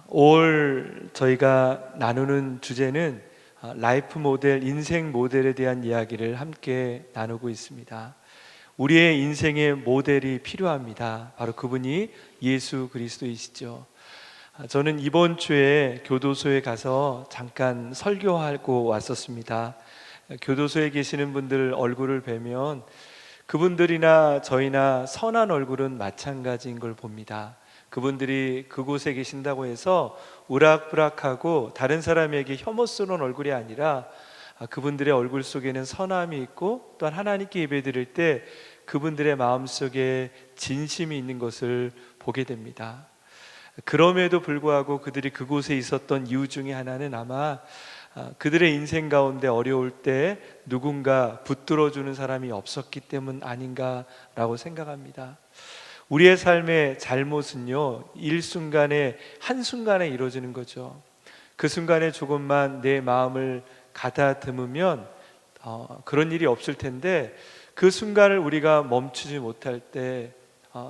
올 저희가 나누는 주제는 라이프 모델, 인생 모델에 대한 이야기를 함께 나누고 있습니다. 우리의 인생의 모델이 필요합니다. 바로 그분이 예수 그리스도이시죠. 저는 이번 주에 교도소에 가서 잠깐 설교하고 왔었습니다. 교도소에 계시는 분들 얼굴을 뵈면 그분들이나 저희나 선한 얼굴은 마찬가지인 걸 봅니다. 그분들이 그곳에 계신다고 해서 우락부락하고 다른 사람에게 혐오스러운 얼굴이 아니라 그분들의 얼굴 속에는 선함이 있고, 또한 하나님께 예배드릴 때 그분들의 마음속에 진심이 있는 것을 보게 됩니다. 그럼에도 불구하고 그들이 그곳에 있었던 이유 중에 하나는 아마 그들의 인생 가운데 어려울 때 누군가 붙들어주는 사람이 없었기 때문 아닌가라고 생각합니다. 우리의 삶의 잘못은요, 일순간에 한순간에 이루어지는 거죠. 그 순간에 조금만 내 마음을 가다듬으면 그런 일이 없을 텐데, 그 순간을 우리가 멈추지 못할 때,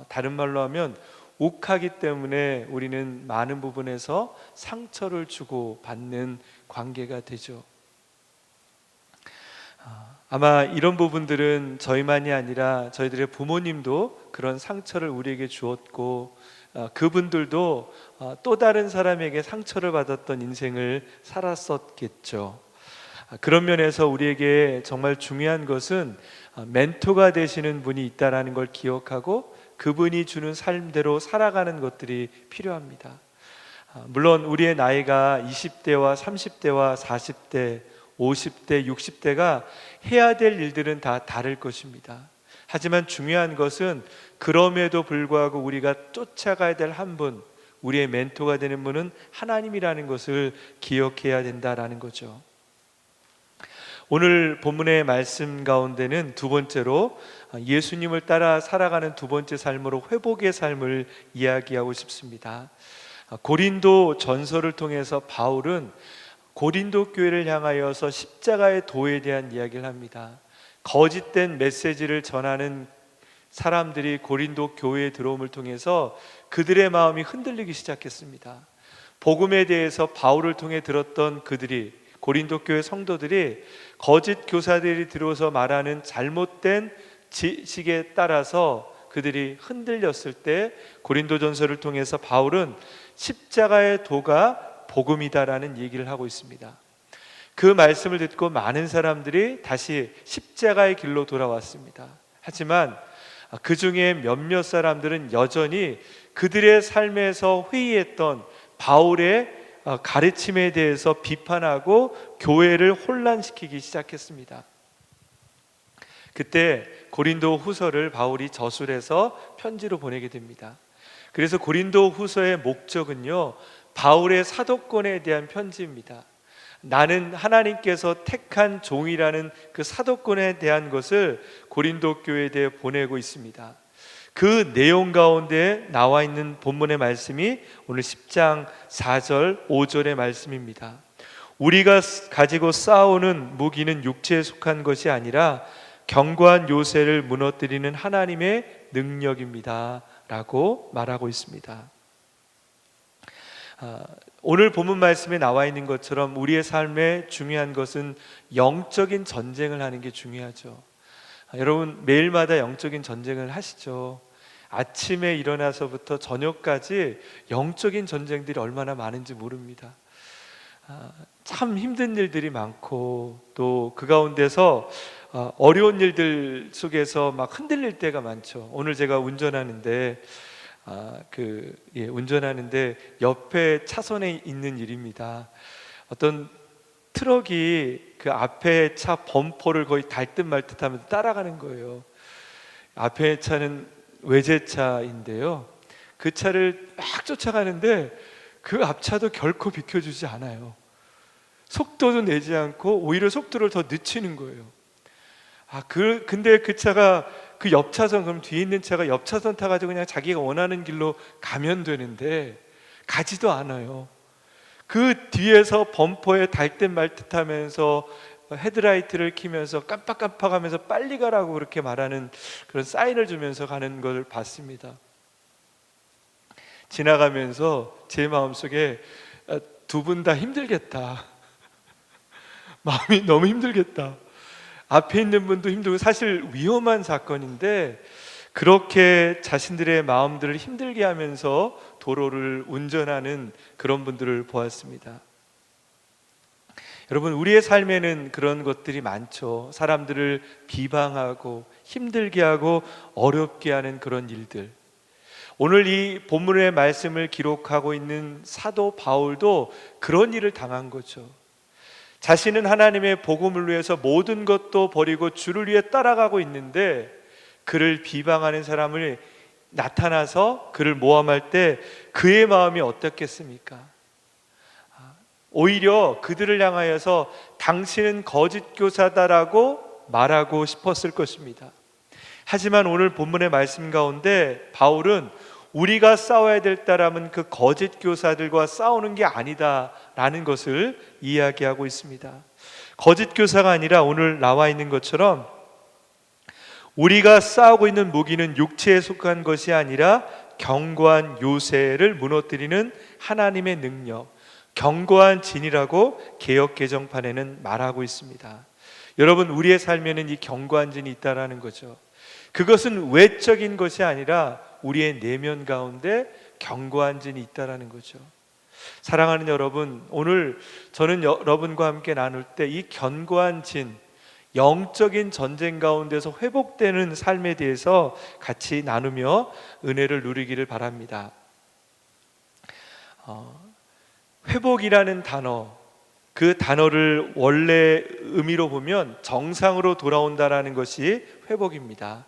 다른 말로 하면 욱하기 때문에 우리는 많은 부분에서 상처를 주고 받는 관계가 되죠. 아마 이런 부분들은 저희만이 아니라 저희들의 부모님도 그런 상처를 우리에게 주었고, 그분들도 또 다른 사람에게 상처를 받았던 인생을 살았었겠죠. 그런 면에서 우리에게 정말 중요한 것은 멘토가 되시는 분이 있다는 걸 기억하고 그분이 주는 삶대로 살아가는 것들이 필요합니다. 물론 우리의 나이가 20대와 30대와 40대, 50대, 60대가 해야 될 일들은 다 다를 것입니다. 하지만 중요한 것은 그럼에도 불구하고 우리가 쫓아가야 될 한 분, 우리의 멘토가 되는 분은 하나님이라는 것을 기억해야 된다라는 거죠. 오늘 본문의 말씀 가운데는 두 번째로 예수님을 따라 살아가는 두 번째 삶으로 회복의 삶을 이야기하고 싶습니다. 고린도 전서를 통해서 바울은 고린도 교회를 향하여서 십자가의 도에 대한 이야기를 합니다. 거짓된 메시지를 전하는 사람들이 고린도 교회에 들어옴을 통해서 그들의 마음이 흔들리기 시작했습니다. 복음에 대해서 바울을 통해 들었던 그들이, 고린도 교회 성도들이 거짓 교사들이 들어서 말하는 잘못된 지식에 따라서 그들이 흔들렸을 때 고린도전서를 통해서 바울은 십자가의 도가 복음이다라는 얘기를 하고 있습니다. 그 말씀을 듣고 많은 사람들이 다시 십자가의 길로 돌아왔습니다. 하지만 그 중에 몇몇 사람들은 여전히 그들의 삶에서 회의했던 바울의 가르침에 대해서 비판하고 교회를 혼란시키기 시작했습니다. 그때 고린도 후서를 바울이 저술해서 편지로 보내게 됩니다. 그래서 고린도 후서의 목적은요, 바울의 사도권에 대한 편지입니다. 나는 하나님께서 택한 종이라는 그 사도권에 대한 것을 고린도 교회에 대해 보내고 있습니다. 그 내용 가운데 나와 있는 본문의 말씀이 오늘 10장 4절 5절의 말씀입니다. 우리가 가지고 싸우는 무기는 육체에 속한 것이 아니라 견고한 요새를 무너뜨리는 하나님의 능력입니다 라고 말하고 있습니다. 오늘 본문 말씀에 나와 있는 것처럼 우리의 삶에 중요한 것은 영적인 전쟁을 하는 게 중요하죠. 여러분, 매일마다 영적인 전쟁을 하시죠. 아침에 일어나서부터 저녁까지 영적인 전쟁들이 얼마나 많은지 모릅니다. 참 힘든 일들이 많고, 또 그 가운데서 어려운 일들 속에서 막 흔들릴 때가 많죠. 오늘 제가 운전하는데 운전하는데 옆에 차선에 있는 일입니다. 어떤 트럭이 그 앞에 차 범퍼를 거의 달 듯 말 듯 하면서 따라가는 거예요. 앞에 차는 외제차인데요, 그 차를 막 쫓아가는데 그 앞차도 결코 비켜주지 않아요. 속도도 내지 않고 오히려 속도를 더 늦추는 거예요. 근데 그 차가 그 옆차선, 그럼 뒤에 있는 차가 옆차선 타가지고 그냥 자기가 원하는 길로 가면 되는데 가지도 않아요. 그 뒤에서 범퍼에 달 듯 말 듯 하면서 헤드라이트를 켜면서 깜빡깜빡하면서 빨리 가라고 그렇게 말하는 그런 사인을 주면서 가는 걸 봤습니다. 지나가면서 제 마음속에 두 분 다 힘들겠다. 마음이 너무 힘들겠다. 앞에 있는 분도 힘들고 사실 위험한 사건인데 그렇게 자신들의 마음들을 힘들게 하면서 도로를 운전하는 그런 분들을 보았습니다. 여러분, 우리의 삶에는 그런 것들이 많죠. 사람들을 비방하고 힘들게 하고 어렵게 하는 그런 일들. 오늘 이 본문의 말씀을 기록하고 있는 사도 바울도 그런 일을 당한 거죠. 자신은 하나님의 복음을 위해서 모든 것도 버리고 주를 위해 따라가고 있는데 그를 비방하는 사람을 나타나서 그를 모함할 때 그의 마음이 어떻겠습니까? 오히려 그들을 향하여서 당신은 거짓 교사다라고 말하고 싶었을 것입니다. 하지만 오늘 본문의 말씀 가운데 바울은 우리가 싸워야 될 따름은 그 거짓 교사들과 싸우는 게 아니다라는 것을 이야기하고 있습니다. 거짓 교사가 아니라 오늘 나와 있는 것처럼 우리가 싸우고 있는 무기는 육체에 속한 것이 아니라 견고한 요새를 무너뜨리는 하나님의 능력, 견고한 진이라고 개역 개정판에는 말하고 있습니다. 여러분, 우리의 삶에는 이 견고한 진이 있다라는 거죠. 그것은 외적인 것이 아니라 우리의 내면 가운데 견고한 진이 있다라는 거죠. 사랑하는 여러분, 오늘 저는 여러분과 함께 나눌 때 이 견고한 진, 영적인 전쟁 가운데서 회복되는 삶에 대해서 같이 나누며 은혜를 누리기를 바랍니다. 회복이라는 단어, 그 단어를 원래 의미로 보면 정상으로 돌아온다라는 것이 회복입니다.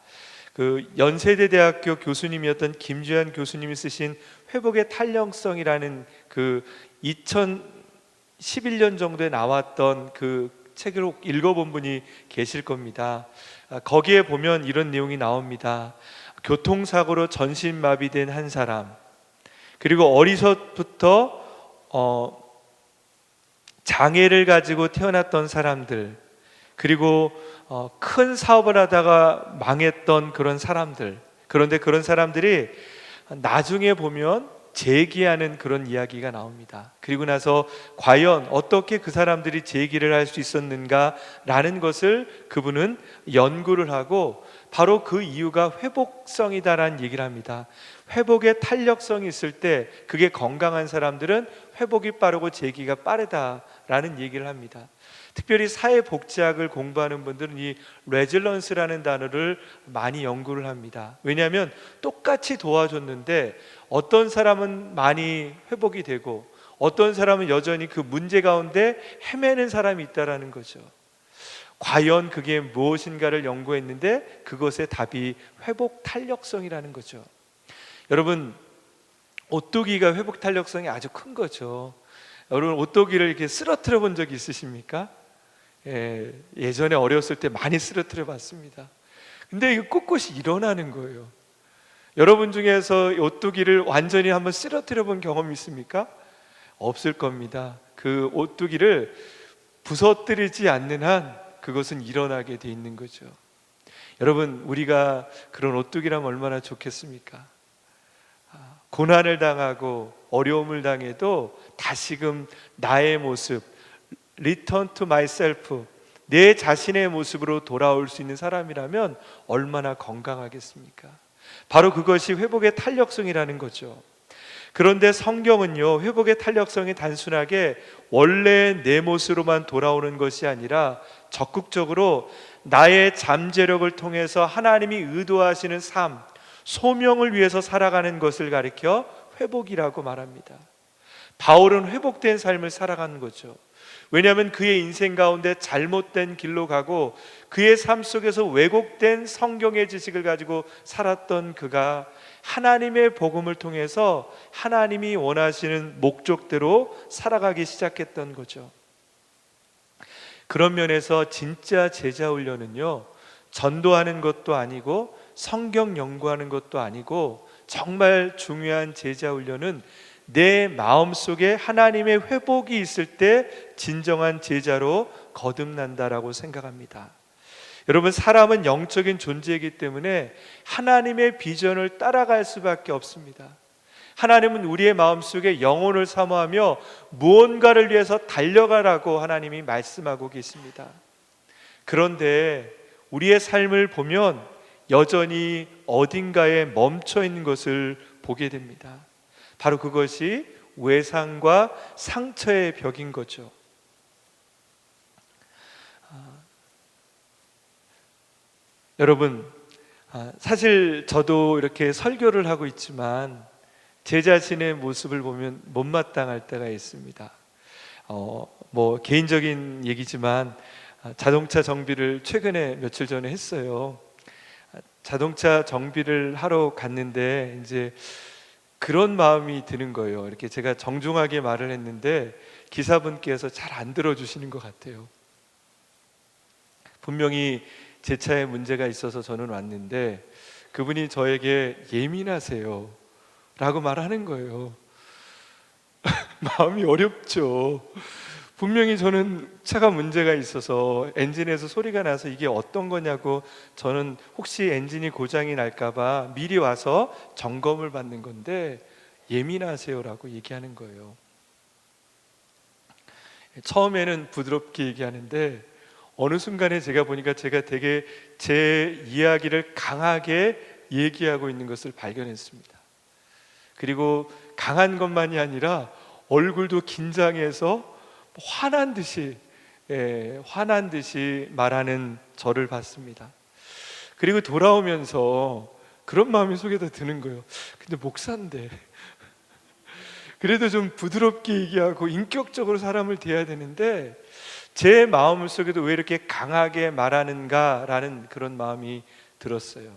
그 연세대대학교 교수님이었던 김주현 교수님이 쓰신 회복의 탄력성이라는 그 2011년 정도에 나왔던 그 책을 꼭 읽어본 분이 계실 겁니다. 거기에 보면 이런 내용이 나옵니다. 교통사고로 전신마비된 한 사람, 그리고 어리서부터 장애를 가지고 태어났던 사람들, 그리고 큰 사업을 하다가 망했던 그런 사람들, 그런데 그런 사람들이 나중에 보면 재기하는 그런 이야기가 나옵니다. 그리고 나서 과연 어떻게 그 사람들이 재기를 할 수 있었는가라는 것을 그분은 연구를 하고 바로 그 이유가 회복성이다라는 얘기를 합니다. 회복의 탄력성이 있을 때 그게 건강한 사람들은 회복이 빠르고 재기가 빠르다라는 얘기를 합니다. 특별히 사회복지학을 공부하는 분들은 이 레질런스라는 단어를 많이 연구를 합니다. 왜냐하면 똑같이 도와줬는데 어떤 사람은 많이 회복이 되고 어떤 사람은 여전히 그 문제 가운데 헤매는 사람이 있다는 거죠. 과연 그게 무엇인가를 연구했는데 그것의 답이 회복 탄력성이라는 거죠. 여러분, 오뚜기가 회복 탄력성이 아주 큰 거죠. 여러분, 오뚜기를 이렇게 쓰러뜨려 본 적이 있으십니까? 예전에 어렸을 때 많이 쓰러뜨려 봤습니다. 근데 이거 꿋꿋이 일어나는 거예요. 여러분 중에서 오뚜기를 완전히 한번 쓰러뜨려 본 경험이 있습니까? 없을 겁니다. 그 오뚜기를 부서뜨리지 않는 한 그것은 일어나게 돼 있는 거죠. 여러분, 우리가 그런 오뚜기라면 얼마나 좋겠습니까? 고난을 당하고 어려움을 당해도 다시금 나의 모습, Return to myself, 내 자신의 모습으로 돌아올 수 있는 사람이라면 얼마나 건강하겠습니까? 바로 그것이 회복의 탄력성이라는 거죠. 그런데 성경은요, 회복의 탄력성이 단순하게 원래 내 모습으로만 돌아오는 것이 아니라 적극적으로 나의 잠재력을 통해서 하나님이 의도하시는 삶, 소명을 위해서 살아가는 것을 가리켜 회복이라고 말합니다. 바울은 회복된 삶을 살아가는 거죠. 왜냐하면 그의 인생 가운데 잘못된 길로 가고 그의 삶 속에서 왜곡된 성경의 지식을 가지고 살았던 그가 하나님의 복음을 통해서 하나님이 원하시는 목적대로 살아가기 시작했던 거죠. 그런 면에서 진짜 제자 훈련은요, 전도하는 것도 아니고 성경 연구하는 것도 아니고 정말 중요한 제자 훈련은 내 마음속에 하나님의 회복이 있을 때 진정한 제자로 거듭난다라고 생각합니다. 여러분, 사람은 영적인 존재이기 때문에 하나님의 비전을 따라갈 수밖에 없습니다. 하나님은 우리의 마음속에 영혼을 사모하며 무언가를 위해서 달려가라고 하나님이 말씀하고 계십니다. 그런데 우리의 삶을 보면 여전히 어딘가에 멈춰 있는 것을 보게 됩니다. 바로 그것이 외상과 상처의 벽인 거죠. 여러분, 사실 저도 이렇게 설교를 하고 있지만 제 자신의 모습을 보면 못마땅할 때가 있습니다. 개인적인 얘기지만 자동차 정비를 최근에 며칠 전에 했어요. 자동차 정비를 하러 갔는데 이제 그런 마음이 드는 거예요. 이렇게 제가 정중하게 말을 했는데 기사분께서 잘 안 들어주시는 것 같아요. 분명히 제 차에 문제가 있어서 저는 왔는데 그분이 저에게 예민하세요 라고 말하는 거예요. 마음이 어렵죠. 분명히 저는 차가 문제가 있어서 엔진에서 소리가 나서 이게 어떤 거냐고, 저는 혹시 엔진이 고장이 날까봐 미리 와서 점검을 받는 건데 예민하세요라고 얘기하는 거예요. 처음에는 부드럽게 얘기하는데 어느 순간에 제가 보니까 제가 되게 제 이야기를 강하게 얘기하고 있는 것을 발견했습니다. 그리고 강한 것만이 아니라 얼굴도 긴장해서 화난 듯이 말하는 저를 봤습니다. 그리고 돌아오면서 그런 마음이 속에다 드는 거예요. 근데 목사인데 그래도 좀 부드럽게 얘기하고 인격적으로 사람을 대해야 되는데 제 마음 속에도 왜 이렇게 강하게 말하는가라는 그런 마음이 들었어요.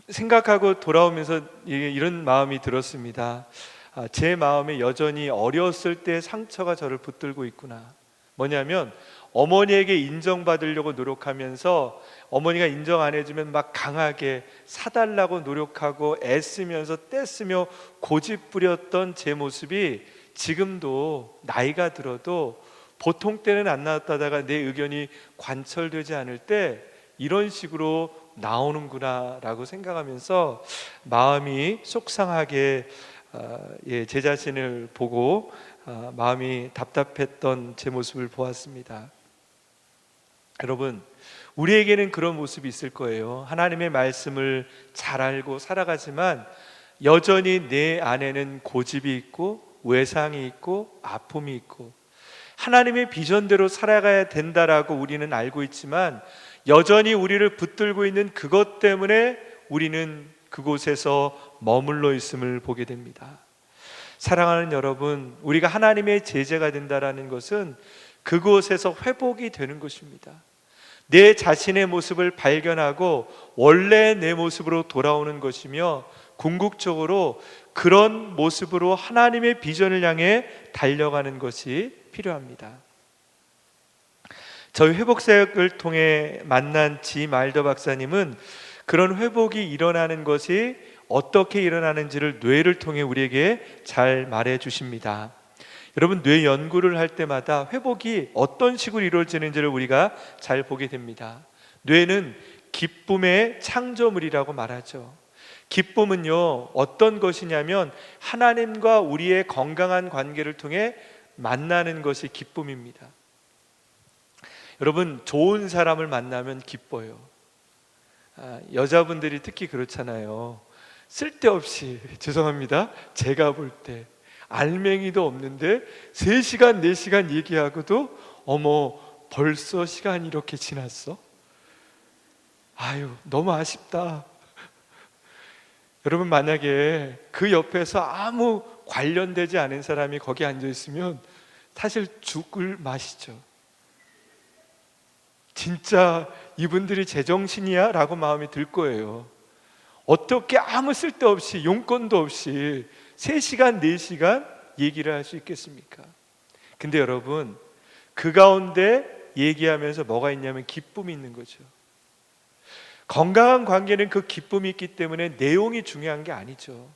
생각하고 돌아오면서 이런 마음이 들었습니다. 제 마음에 여전히 어렸을 때 상처가 저를 붙들고 있구나. 뭐냐면 어머니에게 인정받으려고 노력하면서 어머니가 인정 안 해주면 막 강하게 사달라고 노력하고 애쓰면서 떼쓰며 고집 부렸던 제 모습이 지금도 나이가 들어도 보통 때는 안 나왔다다가 내 의견이 관철되지 않을 때 이런 식으로 나오는구나 라고 생각하면서 마음이 속상하게 제 자신을 보고 마음이 답답했던 제 모습을 보았습니다. 여러분, 우리에게는 그런 모습이 있을 거예요. 하나님의 말씀을 잘 알고 살아가지만 여전히 내 안에는 고집이 있고 외상이 있고 아픔이 있고 하나님의 비전대로 살아가야 된다라고 우리는 알고 있지만 여전히 우리를 붙들고 있는 그것 때문에 우리는 그곳에서 머물러 있음을 보게 됩니다. 사랑하는 여러분, 우리가 하나님의 제자가 된다라는 것은 그곳에서 회복이 되는 것입니다. 내 자신의 모습을 발견하고 원래 내 모습으로 돌아오는 것이며 궁극적으로 그런 모습으로 하나님의 비전을 향해 달려가는 것이 필요합니다. 저희 회복사역을 통해 만난 지 말더 박사님은 그런 회복이 일어나는 것이 어떻게 일어나는지를 뇌를 통해 우리에게 잘 말해 주십니다. 여러분, 뇌 연구를 할 때마다 회복이 어떤 식으로 이루어지는지를 우리가 잘 보게 됩니다. 뇌는 기쁨의 창조물이라고 말하죠. 기쁨은요, 어떤 것이냐면 하나님과 우리의 건강한 관계를 통해 만나는 것이 기쁨입니다. 여러분, 좋은 사람을 만나면 기뻐요. 여자분들이 특히 그렇잖아요. 쓸데없이, 죄송합니다, 제가 볼 때 알맹이도 없는데 3시간 4시간 얘기하고도 어머 벌써 시간이 이렇게 지났어? 아유, 너무 아쉽다. 여러분, 만약에 그 옆에서 아무 관련되지 않은 사람이 거기 앉아 있으면 사실 죽을 맛이죠. 진짜 이분들이 제정신이야? 라고 마음이 들 거예요. 어떻게 아무 쓸데없이 용건도 없이 3시간 4시간 얘기를 할 수 있겠습니까? 근데 여러분, 그 가운데 얘기하면서 뭐가 있냐면 기쁨이 있는 거죠. 건강한 관계는 그 기쁨이 있기 때문에 내용이 중요한 게 아니죠.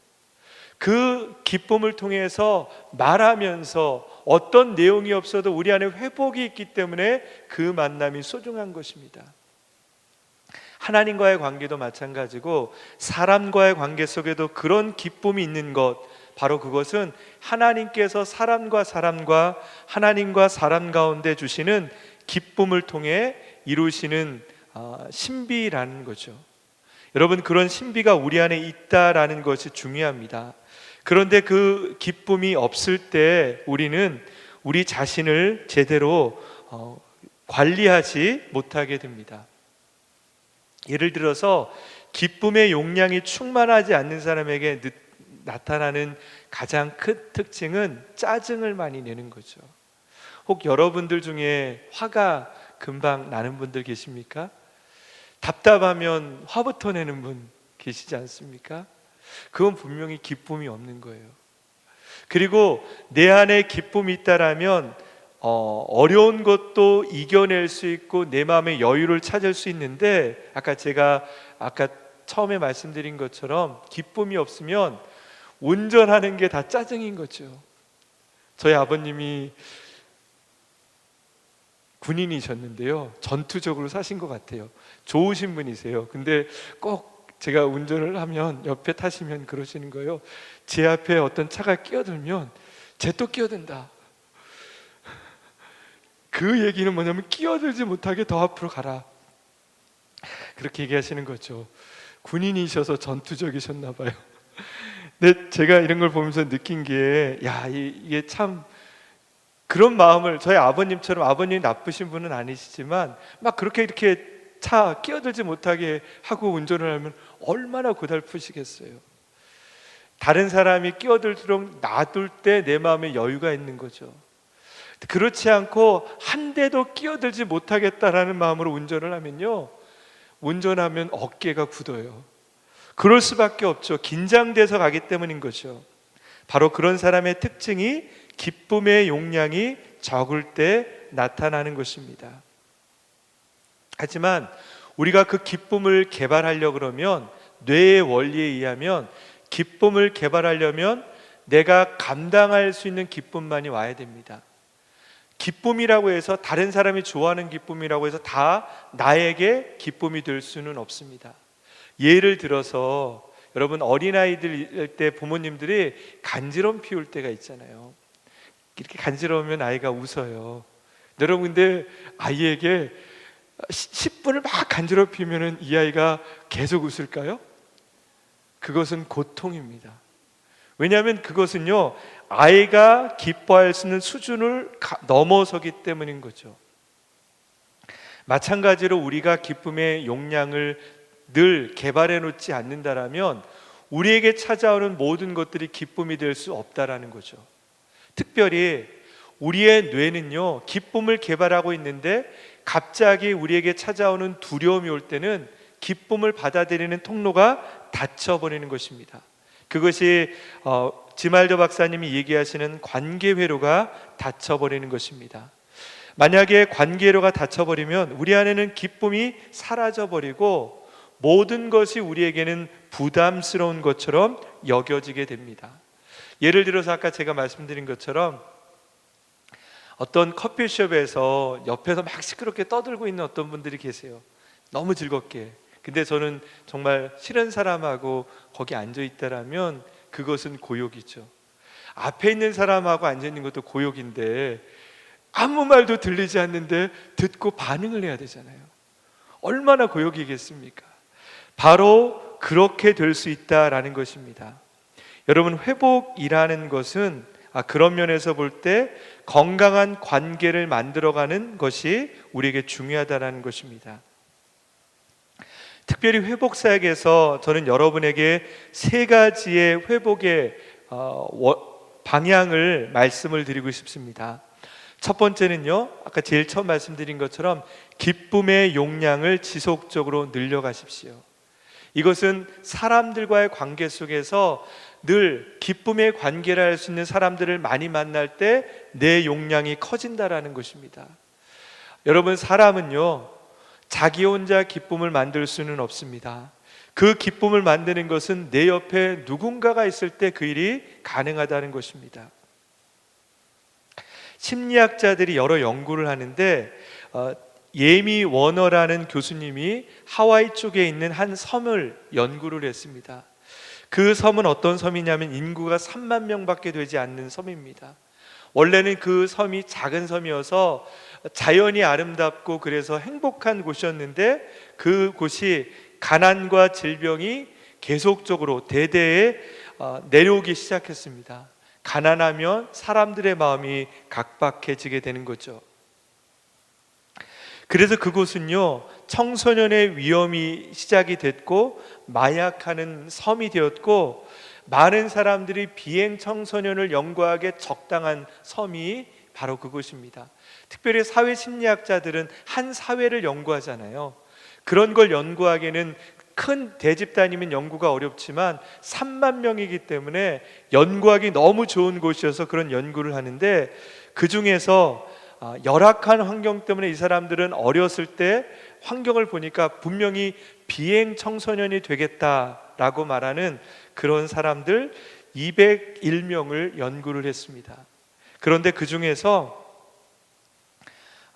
그 기쁨을 통해서 말하면서 어떤 내용이 없어도 우리 안에 회복이 있기 때문에 그 만남이 소중한 것입니다. 하나님과의 관계도 마찬가지고 사람과의 관계 속에도 그런 기쁨이 있는 것, 바로 그것은 하나님께서 사람과 하나님과 사람 가운데 주시는 기쁨을 통해 이루시는 신비라는 거죠. 여러분, 그런 신비가 우리 안에 있다라는 것이 중요합니다. 그런데 그 기쁨이 없을 때 우리는 우리 자신을 제대로 관리하지 못하게 됩니다. 예를 들어서 기쁨의 용량이 충만하지 않는 사람에게 나타나는 가장 큰 특징은 짜증을 많이 내는 거죠. 혹 여러분들 중에 화가 금방 나는 분들 계십니까? 답답하면 화부터 내는 분 계시지 않습니까? 그건 분명히 기쁨이 없는 거예요. 그리고 내 안에 기쁨이 있다라면 어려운 것도 이겨낼 수 있고 내 마음의 여유를 찾을 수 있는데, 제가 처음에 말씀드린 것처럼 기쁨이 없으면 운전하는 게 다 짜증인 거죠. 저희 아버님이 군인이셨는데요, 전투적으로 사신 것 같아요. 좋으신 분이세요. 근데 꼭 제가 운전을 하면 옆에 타시면 그러시는 거예요. 제 앞에 어떤 차가 끼어들면 쟤 또 끼어든다. 그 얘기는 뭐냐면 끼어들지 못하게 더 앞으로 가라, 그렇게 얘기하시는 거죠. 군인이셔서 전투적이셨나 봐요. 근데 제가 이런 걸 보면서 느낀 게, 이게 참 그런 마음을, 저희 아버님처럼, 아버님이 나쁘신 분은 아니시지만 막 그렇게 이렇게 차 끼어들지 못하게 하고 운전을 하면 얼마나 고달프시겠어요. 다른 사람이 끼어들도록 놔둘 때 내 마음에 여유가 있는 거죠. 그렇지 않고 한 대도 끼어들지 못하겠다라는 마음으로 운전을 하면요, 운전하면 어깨가 굳어요. 그럴 수밖에 없죠. 긴장돼서 가기 때문인 거죠. 바로 그런 사람의 특징이 기쁨의 용량이 적을 때 나타나는 것입니다. 하지만 우리가 그 기쁨을 개발하려고 그러면, 뇌의 원리에 의하면 기쁨을 개발하려면 내가 감당할 수 있는 기쁨만이 와야 됩니다. 기쁨이라고 해서, 다른 사람이 좋아하는 기쁨이라고 해서 다 나에게 기쁨이 될 수는 없습니다. 예를 들어서 여러분, 어린아이들 때 부모님들이 간지럼 피울 때가 있잖아요. 이렇게 간지러우면 아이가 웃어요. 여러분, 근데 아이에게 10분을 막 간지럽히면 이 아이가 계속 웃을까요? 그것은 고통입니다. 왜냐하면 그것은요, 아이가 기뻐할 수 있는 수준을 넘어서기 때문인 거죠. 마찬가지로 우리가 기쁨의 용량을 늘 개발해 놓지 않는다라면 우리에게 찾아오는 모든 것들이 기쁨이 될 수 없다라는 거죠. 특별히 우리의 뇌는요, 기쁨을 개발하고 있는데 갑자기 우리에게 찾아오는 두려움이 올 때는 기쁨을 받아들이는 통로가 닫혀버리는 것입니다. 그것이 지말저 박사님이 얘기하시는 관계회로가 닫혀버리는 것입니다. 만약에 관계회로가 닫혀버리면 우리 안에는 기쁨이 사라져버리고 모든 것이 우리에게는 부담스러운 것처럼 여겨지게 됩니다. 예를 들어서 아까 제가 말씀드린 것처럼 어떤 커피숍에서 옆에서 막 시끄럽게 떠들고 있는 어떤 분들이 계세요. 너무 즐겁게. 근데 저는 정말 싫은 사람하고 거기 앉아 있다라면 그것은 고욕이죠. 앞에 있는 사람하고 앉아 있는 것도 고욕인데 아무 말도 들리지 않는데 듣고 반응을 해야 되잖아요. 얼마나 고욕이겠습니까? 바로 그렇게 될 수 있다라는 것입니다. 여러분, 회복이라는 것은 그런 면에서 볼 때 건강한 관계를 만들어가는 것이 우리에게 중요하다는 것입니다. 특별히 회복 사역에서 저는 여러분에게 세 가지의 회복의 방향을 말씀을 드리고 싶습니다. 첫 번째는요, 아까 제일 처음 말씀드린 것처럼 기쁨의 용량을 지속적으로 늘려가십시오. 이것은 사람들과의 관계 속에서 늘 기쁨의 관계를 할 수 있는 사람들을 많이 만날 때 내 용량이 커진다라는 것입니다. 여러분, 사람은요, 자기 혼자 기쁨을 만들 수는 없습니다. 그 기쁨을 만드는 것은 내 옆에 누군가가 있을 때 그 일이 가능하다는 것입니다. 심리학자들이 여러 연구를 하는데 예미 워너라는 교수님이 하와이 쪽에 있는 한 섬을 연구를 했습니다. 그 섬은 어떤 섬이냐면 인구가 3만 명밖에 되지 않는 섬입니다. 원래는 그 섬이 작은 섬이어서 자연이 아름답고 그래서 행복한 곳이었는데 그 곳이 가난과 질병이 계속적으로 대대에 내려오기 시작했습니다. 가난하면 사람들의 마음이 각박해지게 되는 거죠. 그래서 그곳은요, 청소년의 위험이 시작이 됐고 마약하는 섬이 되었고, 많은 사람들이 비행 청소년을 연구하기에 적당한 섬이 바로 그곳입니다. 특별히 사회 심리학자들은 한 사회를 연구하잖아요. 그런 걸 연구하기에는 큰 대집단이면 연구가 어렵지만 3만 명이기 때문에 연구하기 너무 좋은 곳이어서 그런 연구를 하는데, 그 중에서 열악한 환경 때문에 이 사람들은 어렸을 때 환경을 보니까 분명히 비행 청소년이 되겠다라고 말하는 그런 사람들 201명을 연구를 했습니다. 그런데 그 중에서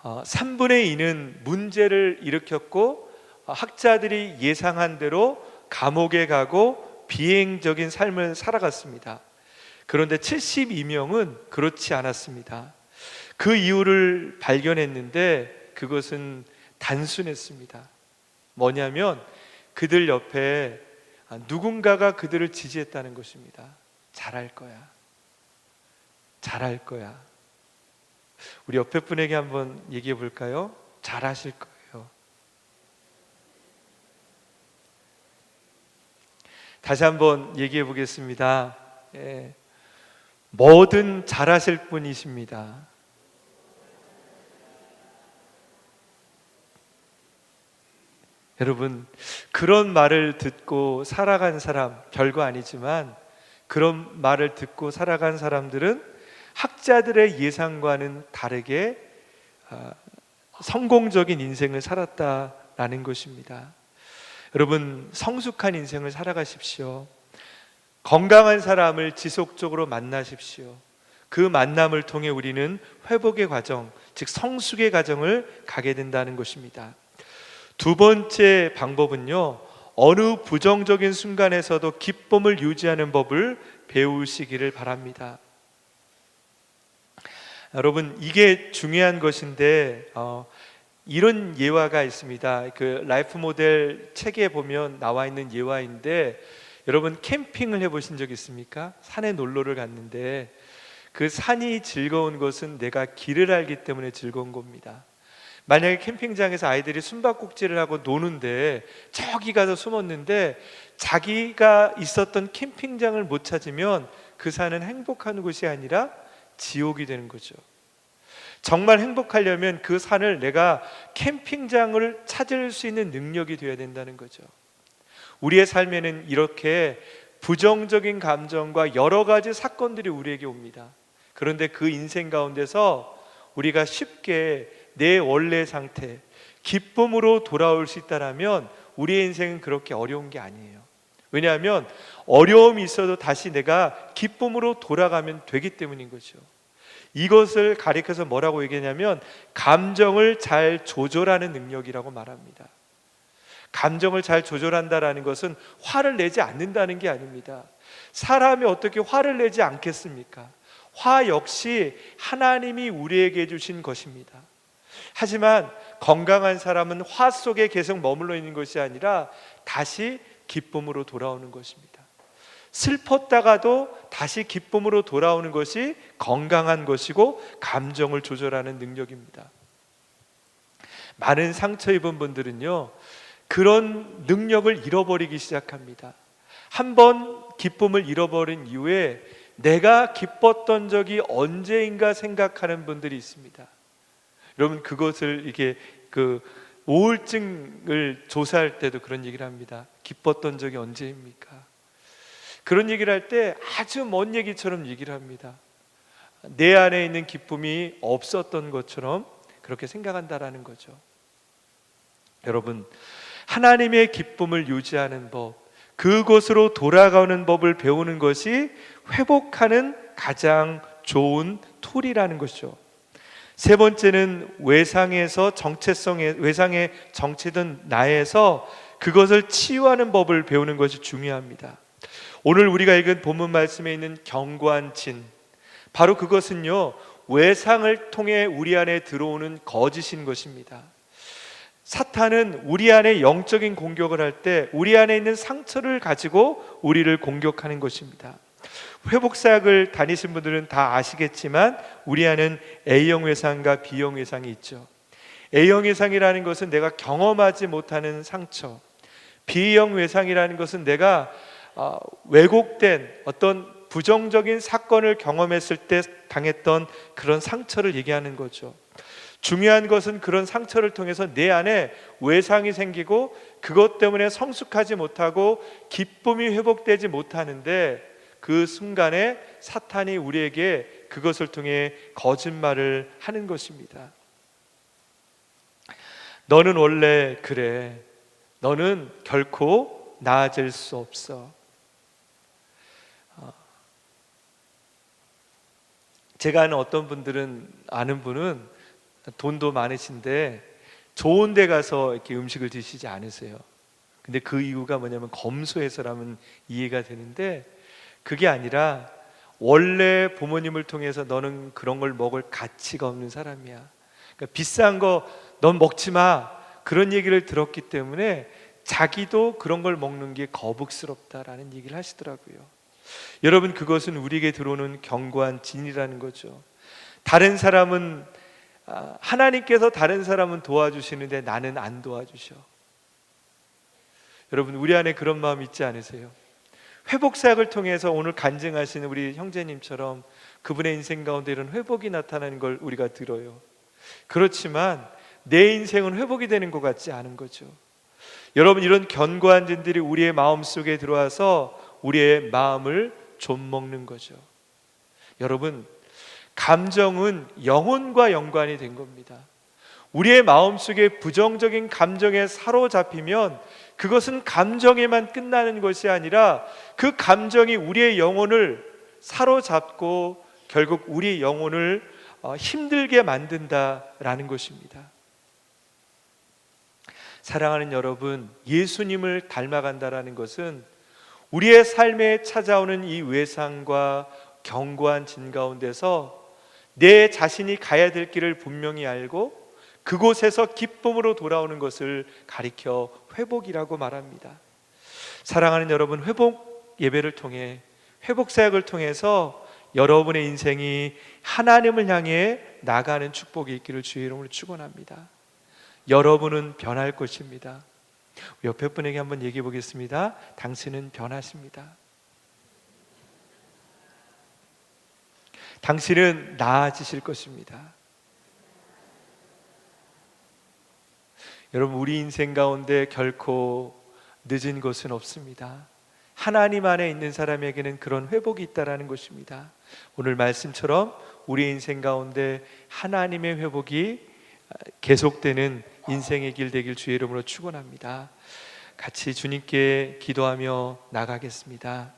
3분의 2는 문제를 일으켰고, 학자들이 예상한 대로 감옥에 가고 비행적인 삶을 살아갔습니다. 그런데 72명은 그렇지 않았습니다. 그 이유를 발견했는데 그것은 단순했습니다. 뭐냐면 그들 옆에 누군가가 그들을 지지했다는 것입니다. 잘할 거야. 잘할 거야. 우리 옆에 분에게 한번 얘기해 볼까요? 잘하실 거예요. 다시 한번 얘기해 보겠습니다. 뭐든 잘하실 분이십니다. 여러분, 그런 말을 듣고 살아간 사람, 별거 아니지만 그런 말을 듣고 살아간 사람들은 학자들의 예상과는 다르게 성공적인 인생을 살았다라는 것입니다. 여러분, 성숙한 인생을 살아가십시오. 건강한 사람을 지속적으로 만나십시오. 그 만남을 통해 우리는 회복의 과정, 즉 성숙의 과정을 가게 된다는 것입니다. 두 번째 방법은요, 어느 부정적인 순간에서도 기쁨을 유지하는 법을 배우시기를 바랍니다. 여러분, 이게 중요한 것인데 이런 예화가 있습니다. 그 라이프 모델 책에 보면 나와 있는 예화인데, 여러분 캠핑을 해보신 적 있습니까? 산에 놀러를 갔는데 그 산이 즐거운 것은 내가 길을 알기 때문에 즐거운 겁니다. 만약에 캠핑장에서 아이들이 숨바꼭질을 하고 노는데 저기 가서 숨었는데 자기가 있었던 캠핑장을 못 찾으면 그 산은 행복한 곳이 아니라 지옥이 되는 거죠. 정말 행복하려면 그 산을 내가 캠핑장을 찾을 수 있는 능력이 되어야 된다는 거죠. 우리의 삶에는 이렇게 부정적인 감정과 여러 가지 사건들이 우리에게 옵니다. 그런데 그 인생 가운데서 우리가 쉽게 내 원래 상태, 기쁨으로 돌아올 수 있다면 우리의 인생은 그렇게 어려운 게 아니에요. 왜냐하면 어려움이 있어도 다시 내가 기쁨으로 돌아가면 되기 때문인 거죠. 이것을 가리켜서 뭐라고 얘기하냐면 감정을 잘 조절하는 능력이라고 말합니다. 감정을 잘 조절한다라는 것은 화를 내지 않는다는 게 아닙니다. 사람이 어떻게 화를 내지 않겠습니까? 화 역시 하나님이 우리에게 주신 것입니다. 하지만 건강한 사람은 화 속에 계속 머물러 있는 것이 아니라 다시 기쁨으로 돌아오는 것입니다. 슬펐다가도 다시 기쁨으로 돌아오는 것이 건강한 것이고 감정을 조절하는 능력입니다. 많은 상처 입은 분들은요, 그런 능력을 잃어버리기 시작합니다. 한번 기쁨을 잃어버린 이후에 내가 기뻤던 적이 언제인가 생각하는 분들이 있습니다. 여러분, 그것을 이게 우울증을 조사할 때도 그런 얘기를 합니다. 기뻤던 적이 언제입니까? 그런 얘기를 할 때 아주 먼 얘기처럼 얘기를 합니다. 내 안에 있는 기쁨이 없었던 것처럼 그렇게 생각한다라는 거죠. 여러분, 하나님의 기쁨을 유지하는 법, 그곳으로 돌아가는 법을 배우는 것이 회복하는 가장 좋은 툴이라는 것이죠. 세 번째는 외상에 정체된 나에서 그것을 치유하는 법을 배우는 것이 중요합니다. 오늘 우리가 읽은 본문 말씀에 있는 견고한 진, 바로 그것은요, 외상을 통해 우리 안에 들어오는 거짓인 것입니다. 사탄은 우리 안에 영적인 공격을 할 때 우리 안에 있는 상처를 가지고 우리를 공격하는 것입니다. 회복사역을 다니신 분들은 다 아시겠지만 우리 안에는 A형 외상과 B형 외상이 있죠. A형 외상이라는 것은 내가 경험하지 못하는 상처, B형 외상이라는 것은 내가 왜곡된 어떤 부정적인 사건을 경험했을 때 당했던 그런 상처를 얘기하는 거죠. 중요한 것은 그런 상처를 통해서 내 안에 외상이 생기고 그것 때문에 성숙하지 못하고 기쁨이 회복되지 못하는데, 그 순간에 사탄이 우리에게 그것을 통해 거짓말을 하는 것입니다. 너는 원래 그래. 너는 결코 나아질 수 없어. 제가 아는 분은 돈도 많으신데 좋은 데 가서 이렇게 음식을 드시지 않으세요. 근데 그 이유가 뭐냐면 검소해서라면 이해가 되는데, 그게 아니라 원래 부모님을 통해서 너는 그런 걸 먹을 가치가 없는 사람이야, 그러니까 비싼 거 넌 먹지 마, 그런 얘기를 들었기 때문에 자기도 그런 걸 먹는 게 거북스럽다라는 얘기를 하시더라고요. 여러분, 그것은 우리에게 들어오는 견고한 진이라는 거죠. 다른 사람은 하나님께서 다른 사람은 도와주시는데 나는 안 도와주셔. 여러분, 우리 안에 그런 마음 있지 않으세요? 회복사역을 통해서 오늘 간증하시는 우리 형제님처럼 그분의 인생 가운데 이런 회복이 나타나는 걸 우리가 들어요. 그렇지만 내 인생은 회복이 되는 것 같지 않은 거죠. 여러분, 이런 견고한 진들이 우리의 마음속에 들어와서 우리의 마음을 좀먹는 거죠. 여러분, 감정은 영혼과 연관이 된 겁니다. 우리의 마음속에 부정적인 감정에 사로잡히면 그것은 감정에만 끝나는 것이 아니라 그 감정이 우리의 영혼을 사로잡고 결국 우리의 영혼을 힘들게 만든다라는 것입니다. 사랑하는 여러분, 예수님을 닮아간다라는 것은 우리의 삶에 찾아오는 이 외상과 견고한 진 가운데서 내 자신이 가야 될 길을 분명히 알고 그곳에서 기쁨으로 돌아오는 것을 가리켜 회복이라고 말합니다. 사랑하는 여러분, 회복 예배를 통해, 회복 사역을 통해서 여러분의 인생이 하나님을 향해 나가는 축복이 있기를 주의 이름으로 축원합니다. 여러분은 변할 것입니다. 옆에 분에게 한번 얘기해 보겠습니다. 당신은 변하십니다. 당신은 나아지실 것입니다. 여러분, 우리 인생 가운데 결코 늦은 것은 없습니다. 하나님 안에 있는 사람에게는 그런 회복이 있다라는 것입니다. 오늘 말씀처럼 우리 인생 가운데 하나님의 회복이 계속되는 인생의 길 되길 주의 이름으로 축원합니다. 같이 주님께 기도하며 나가겠습니다.